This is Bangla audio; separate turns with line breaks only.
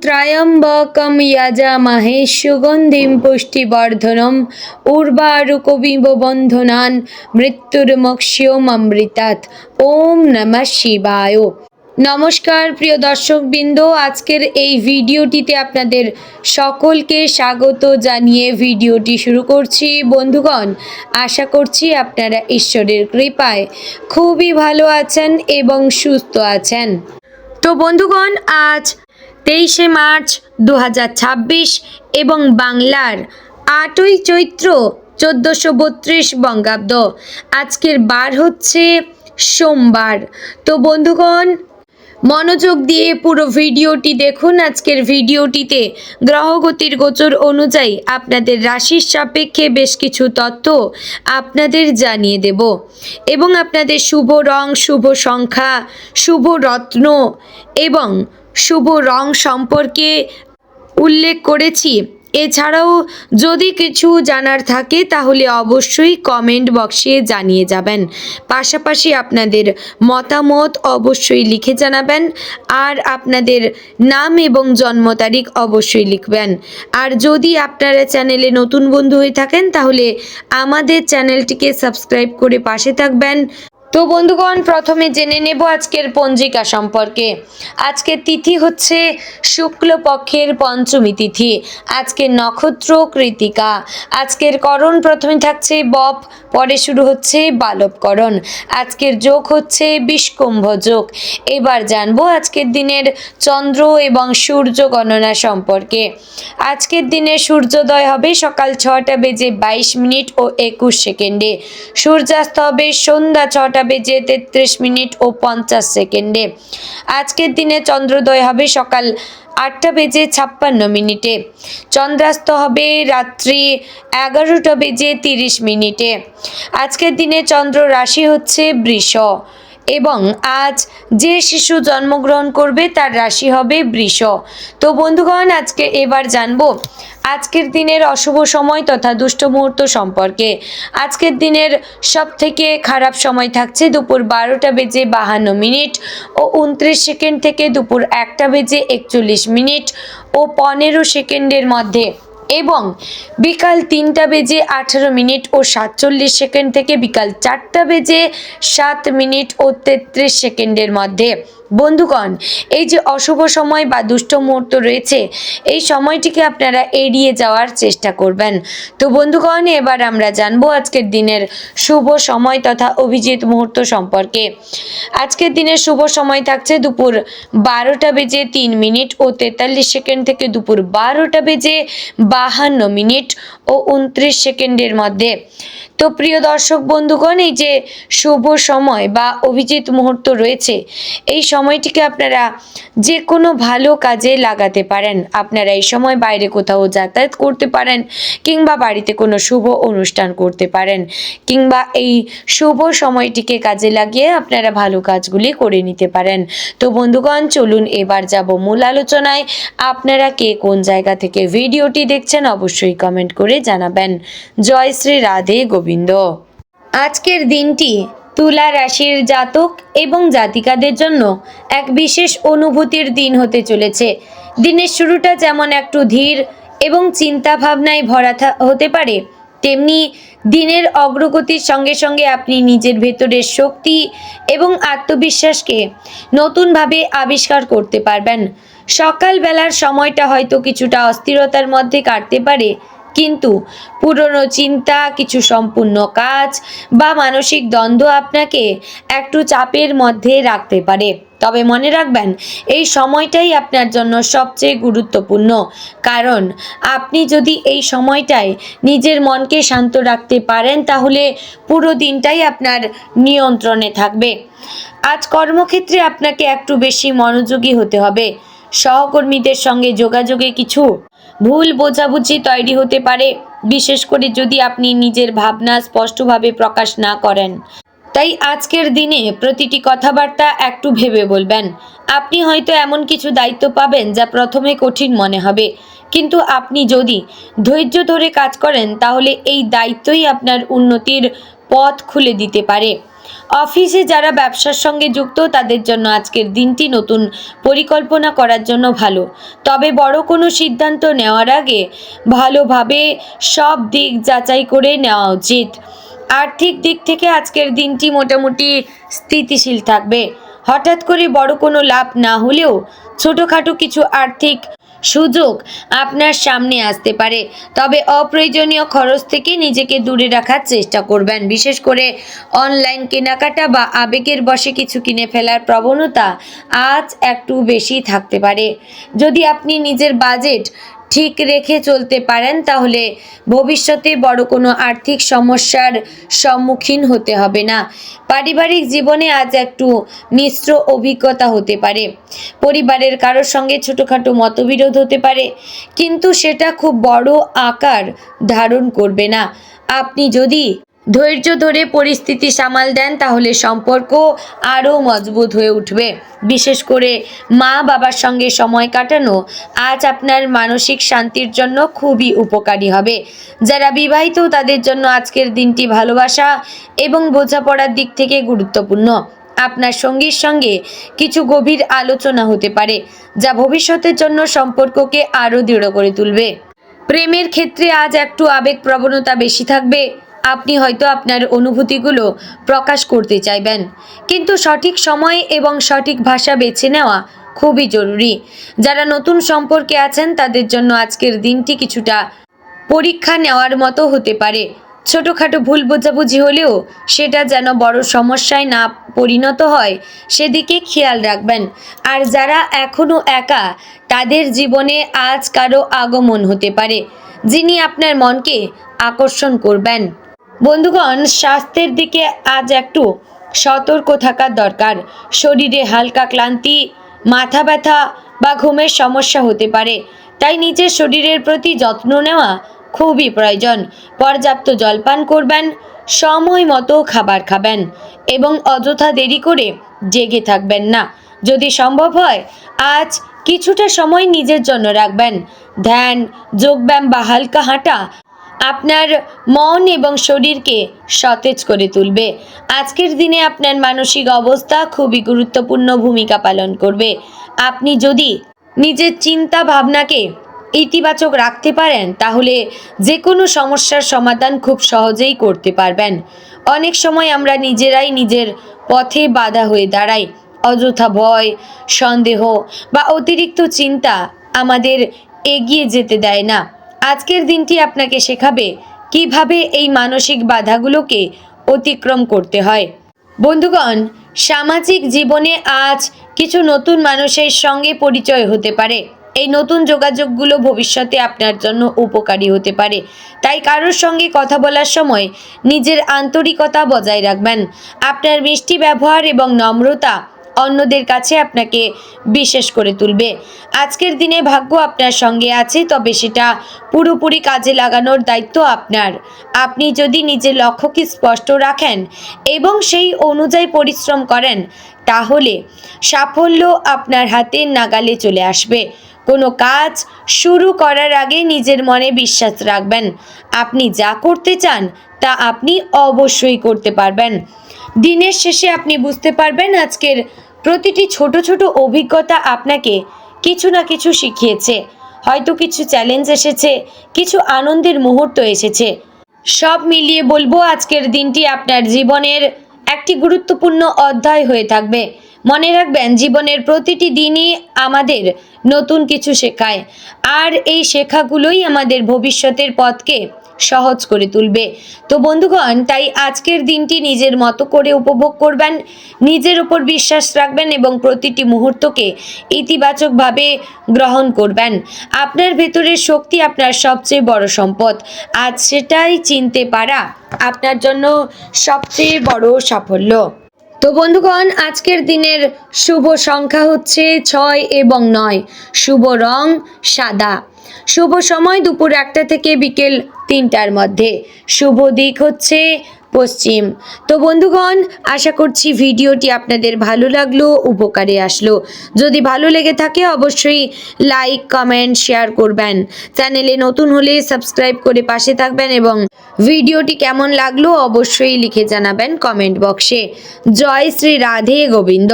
ত্র্যম্বকম যজামহে সুগন্ধিম পুষ্টিবর্ধনম উর্বারুকমিব বন্ধনান মৃত্যুর্মোক্ষয়মামৃতাৎ। ওম নমঃ শিবায়। নমস্কার প্রিয় দর্শকবৃন্দ, আজকের এই ভিডিওটিতে আপনাদের সকলকে স্বাগত জানিয়ে ভিডিওটি শুরু করছি। বন্ধুগণ, আশা করছি আপনারা ঈশ্বরের কৃপায় খুবই ভালো আছেন এবং সুস্থ আছেন। তো বন্ধুগণ, আজ 23শে মার্চ 2026 এবং বাংলার 8ই চৈত্র 1432 বঙ্গাব্দ। আজকের বার হচ্ছে সোমবার। তো বন্ধুগণ, মনোযোগ দিয়ে পুরো ভিডিওটি দেখুন। আজকের ভিডিওটিতে গ্রহগতির গোচর অনুযায়ী আপনাদের রাশির সাপেক্ষে বেশ কিছু তথ্য আপনাদের জানিয়ে দেব এবং আপনাদের শুভ রং, শুভ সংখ্যা, শুভ রত্ন এবং শুভ রং সম্পর্কে উল্লেখ করেছি। এছাড়াও যদি কিছু জানার থাকে তাহলে অবশ্যই কমেন্ট বক্সে জানিয়ে যাবেন। পাশাপাশি আপনাদের মতামত অবশ্যই লিখে জানাবেন আর আপনাদের নাম এবং জন্ম তারিখ অবশ্যই লিখবেন। আর যদি আপনারা চ্যানেলে নতুন বন্ধু হয়ে থাকেন তাহলে আমাদের চ্যানেলটিকে সাবস্ক্রাইব করে পাশে থাকবেন। তো বন্ধুগণ, প্রথমে জেনে নেব আজকের পঞ্জিকা সম্পর্কে। আজকের তিথি হচ্ছে শুক্লপক্ষের পঞ্চমী তিথি। আজকের নক্ষত্র কৃতিকা। আজকের করণ প্রথমে থাকছে বপ, পরে শুরু হচ্ছে বালবকরণ। আজকের যোগ হচ্ছে বিষকুম্ভ যোগ। এবার জানবো আজকের দিনের চন্দ্র এবং সূর্য গণনা সম্পর্কে। আজকের দিনে সূর্যোদয় হবে সকাল 6টা বেজে 22 মিনিট ও 21 সেকেন্ডে। সূর্যাস্ত হবে সন্ধ্যা 6টা বেজে 33 মিনিট ও 50 সেকেন্ডে। আজকের দিনে চন্দ্রোদয় হবে সকাল 8টা বেজে 56 মিনিটে। চন্দ্রাস্ত হবে রাত্রি 11টা বেজে 30 মিনিটে। আজকের দিনে চন্দ্র রাশি হচ্ছে বৃষ এবং আজ যে শিশু জন্মগ্রহণ করবে তার রাশি হবে বৃষ। তো বন্ধুগণ, আজকে এবার জানবো আজকের দিনের অশুভ সময় তথা দুষ্ট মুহূর্ত সম্পর্কে। আজকের দিনের সব থেকে খারাপ সময় থাকছে দুপুর 12টা বেজে 52 মিনিট ও 29 সেকেন্ড থেকে দুপুর 1টা বেজে 41 মিনিট ও 15 সেকেন্ডের মধ্যে এবং বিকাল 3টা বেজে 18 মিনিট ও 47 সেকেন্ড থেকে বিকাল 4টা বেজে 7 মিনিট ও 33 সেকেন্ডের মধ্যে। বন্ধুগণ, এই যে অশুভ সময় বা দুষ্ট মুহূর্ত রয়েছে, এই সময়টিকে আপনারা এড়িয়ে যাওয়ার চেষ্টা করবেন। তো বন্ধুগণ, এবার আমরা জানবো আজকের দিনের শুভ সময় তথা অভিজিৎ মুহূর্ত সম্পর্কে। আজকের দিনের শুভ সময় থাকছে দুপুর 12টা বেজে 3 মিনিট ও 43 সেকেন্ড থেকে দুপুর 12টা বেজে 52 মিনিট ও 29 সেকেন্ডের মধ্যে। তো প্রিয় দর্শক বন্ধুগণ, এই যে শুভ সময় বা অভিজিৎ মুহূর্ত রয়েছে, এই সময়টিকে আপনারা যে কোনো ভালো কাজে লাগাতে পারেন। আপনারা এই সময় বাইরে কোথাও যাতায়াত করতে পারেন কিংবা বাড়িতে কোনো শুভ অনুষ্ঠান করতে পারেন কিংবা এই শুভ সময়টিকে কাজে লাগিয়ে আপনারা ভালো কাজগুলি করে নিতে পারেন। তো বন্ধুগণ, চলুন এবার যাব মূল আলোচনায়। আপনারা কে কোন জায়গা থেকে ভিডিওটি দেখছেন অবশ্যই কমেন্ট করে জানাবেন। জয় শ্রী রাধে গোবিন্দ। আজকের দিনটি তুলা রাশির জাতক এবং জাতিকাদের জন্য এক বিশেষ অনুভূতির দিন হতে চলেছে। দিনের শুরুটা যেমন একটু ধীর এবং চিন্তা ভাবনায় ভরা হতে পারে, তেমনি দিনের অগ্রগতির সঙ্গে সঙ্গে আপনি নিজের ভেতরের শক্তি এবং আত্মবিশ্বাসকে নতুনভাবে আবিষ্কার করতে পারবেন। সকালবেলার সময়টা হয়তো কিছুটা অস্থিরতার মধ্যে কাটতে পারে, কিন্তু পুরনো চিন্তা, কিছু সম্পূর্ণ কাজ বা মানসিক দ্বন্দ্ব আপনাকে একটু চাপের মধ্যে রাখতে পারে। তবে মনে রাখবেন, এই সময়টাই আপনার জন্য সবচেয়ে গুরুত্বপূর্ণ, কারণ আপনি যদি এই সময়টায় নিজের মনকে শান্ত রাখতে পারেন তাহলে পুরো দিনটাই আপনার নিয়ন্ত্রণে থাকবে। আজ কর্মক্ষেত্রে আপনাকে একটু বেশি মনোযোগী হতে হবে। সহকর্মীদের সঙ্গে যোগাযোগে কিছু ভুল বোঝাবুঝি তৈরি হতে পারে, বিশেষ করে যদি আপনি নিজের ভাবনা স্পষ্টভাবে প্রকাশ না করেন। তাই আজকের দিনে প্রতিটি কথাবার্তা একটু ভেবে বলবেন। আপনি হয়তো এমন কিছু দায়িত্ব পাবেন যা প্রথমে কঠিন মনে হবে, কিন্তু আপনি যদি ধৈর্য ধরে কাজ করেন তাহলে এই দায়িত্বই আপনার উন্নতির পথ খুলে দিতে পারে। অফিসে যারা ব্যবসার সঙ্গে যুক্ত তাদের জন্য আজকের দিনটি নতুন পরিকল্পনা করার জন্য ভালো। তবে বড় কোনো সিদ্ধান্ত নেওয়ার আগে ভালোভাবে সব দিক যাচাই করে নেওয়া উচিত। আর্থিক দিক থেকে আজকের দিনটি মোটামুটি স্থিতিশীল থাকবে। হঠাৎ করে বড় কোনো লাভ না হলেও ছোটোখাটো কিছু আর্থিক সুযোগ আপনার সামনে আসতে পারে। তবে অপ্রয়োজনীয় খরচ থেকে নিজেকে দূরে রাখার চেষ্টা করবেন। বিশেষ করে অনলাইন কেনাকাটা বা আবেগের বশে কিছু কিনে ফেলার প্রবণতা আজ একটু বেশি থাকতে পারে। যদি আপনি নিজের বাজেট ঠিক রেখে চলতে পারেন তাহলে ভবিষ্যতে বড় কোনো আর্থিক সমস্যার সম্মুখীন হতে হবে না। পারিবারিক জীবনে আজ একটু মিশ্র অভিজ্ঞতা হতে পারে। পরিবারের কারোর সঙ্গে ছোটোখাটো মতবিরোধ হতে পারে, কিন্তু সেটা খুব বড় আকার ধারণ করবে না। আপনি যদি ধৈর্য ধরে পরিস্থিতি সামাল দেন তাহলে সম্পর্ক আরও মজবুত হয়ে উঠবে। বিশেষ করে মা বাবার সঙ্গে সময় কাটানো আজ আপনার মানসিক শান্তির জন্য খুবই উপকারী হবে। যারা বিবাহিত তাদের জন্য আজকের দিনটি ভালোবাসা এবং বোঝাপড়ার দিক থেকে গুরুত্বপূর্ণ। আপনার সঙ্গীর সঙ্গে কিছু গভীর আলোচনা হতে পারে যা ভবিষ্যতের জন্য সম্পর্ককে আরও দৃঢ় করে তুলবে। প্রেমের ক্ষেত্রে আজ একটু আবেগ প্রবণতা বেশি থাকবে। আপনি হয়তো আপনার অনুভূতিগুলো প্রকাশ করতে চাইবেন, কিন্তু সঠিক সময় এবং সঠিক ভাষা বেছে নেওয়া খুবই জরুরি। যারা নতুন সম্পর্কে আছেন তাদের জন্য আজকের দিনটি কিছুটা পরীক্ষা নেওয়ার মতো হতে পারে। ছোটোখাটো ভুল বোঝাবুঝি হলেও সেটা যেন বড় সমস্যায় না পরিণত হয় সেদিকে খেয়াল রাখবেন। আর যারা এখনও একা তাদের জীবনে আজ কারো আগমন হতে পারে যিনি আপনার মনকে আকর্ষণ করবেন। বন্ধুগণ, স্বাস্থ্যের দিকে আজ একটু সতর্ক থাকার দরকার। শরীরে হালকা ক্লান্তি, মাথা ব্যথা বা ঘুমের সমস্যা হতে পারে, তাই নিজের শরীরের প্রতি যত্ন নেওয়া খুবই প্রয়োজন। পর্যাপ্ত জলপান করবেন, সময় মতো খাবার খাবেন এবং অযথা দেরি করে জেগে থাকবেন না। যদি সম্ভব হয় আজ কিছুটা সময় নিজের জন্য রাখবেন। ধ্যান, যোগব্যায়াম বা হালকা হাঁটা আপনার মন এবং শরীরকে সতেজ করে তুলবে। আজকের দিনে আপনার মানসিক অবস্থা খুবই গুরুত্বপূর্ণ ভূমিকা পালন করবে। আপনি যদি নিজের চিন্তা ভাবনাকে ইতিবাচক রাখতে পারেন তাহলে যে কোনো সমস্যার সমাধান খুব সহজেই করতে পারবেন। অনেক সময় আমরা নিজেরাই নিজের পথে বাধা হয়ে দাঁড়াই। অযথা ভয়, সন্দেহ বা অতিরিক্ত চিন্তা আমাদের এগিয়ে যেতে দেয় না। আজকের দিনটি আপনাকে শেখাবে কিভাবে এই মানসিক বাধাগুলোকে অতিক্রম করতে হয়। বন্ধুগণ, সামাজিক জীবনে আজ কিছু নতুন মানুষের সঙ্গে পরিচয় হতে পারে। এই নতুন যোগাযোগগুলো ভবিষ্যতে আপনার জন্য উপকারী হতে পারে, তাই কারোর সঙ্গে কথা বলার সময় নিজের আন্তরিকতা বজায় রাখবেন। আপনার মিষ্টি ব্যবহার এবং নম্রতা অন্যদের কাছে আপনাকে বিশেষ করে তুলবে। আজকের দিনে ভাগ্য আপনার সঙ্গে আছে, তবে সেটা পুরোপুরি কাজে লাগানোর দায়িত্ব আপনার। আপনি যদি নিজের লক্ষ্যকে স্পষ্ট রাখেন এবং সেই অনুযায়ী পরিশ্রম করেন তাহলে সাফল্য আপনার হাতের নাগালে চলে আসবে। কোনো কাজ শুরু করার আগে নিজের মনে বিশ্বাস রাখবেন। আপনি যা করতে চান তা আপনি অবশ্যই করতে পারবেন। দিনের শেষে আপনি বুঝতে পারবেন আজকের প্রতিটি ছোট ছোট অভিজ্ঞতা আপনাকে কিছু না কিছু শিখিয়েছে। হয়তো কিছু চ্যালেঞ্জ এসেছে, কিছু আনন্দের মুহূর্ত এসেছে। সব মিলিয়ে বলবো আজকের দিনটি আপনার জীবনের একটি গুরুত্বপূর্ণ অধ্যায় হয়ে থাকবে। মনে রাখবেন, জীবনের প্রতিটি দিনই আমাদের নতুন কিছু শেখায়, আর এই শেখাগুলোই আমাদের ভবিষ্যতের পথকে সহজ করে তুলবে। তো বন্ধুগণ, তাই আজকের দিনটি নিজের মতো করে উপভোগ করবেন, নিজের উপর বিশ্বাস রাখবেন এবং প্রতিটি মুহূর্তকে ইতিবাচকভাবে গ্রহণ করবেন। আপনার ভেতরের শক্তি আপনার সবচেয়ে বড় সম্পদ। আজ সেটাই চিনতে পারা আপনার জন্য সবচেয়ে বড় সাফল্য। তো বন্ধুগণ, আজকের দিনের শুভ সংখ্যা হচ্ছে 6 এবং 9। শুভ রং সাদা। শুভ সময় দুপুর 1টা থেকে বিকেল 3টার মধ্যে। শুভ দিক হচ্ছে পশ্চিম। তো বন্ধুগণ, আশা করছি ভিডিওটি আপনাদের ভালো লাগলো, উপকারে আসলো। যদি ভালো লেগে থাকে অবশ্যই লাইক, কমেন্ট, শেয়ার করবেন। চ্যানেলে নতুন হলে সাবস্ক্রাইব করে পাশে থাকবেন এবং ভিডিওটি কেমন লাগলো অবশ্যই লিখে জানাবেন কমেন্ট বক্সে। জয় শ্রী রাধে গোবিন্দ।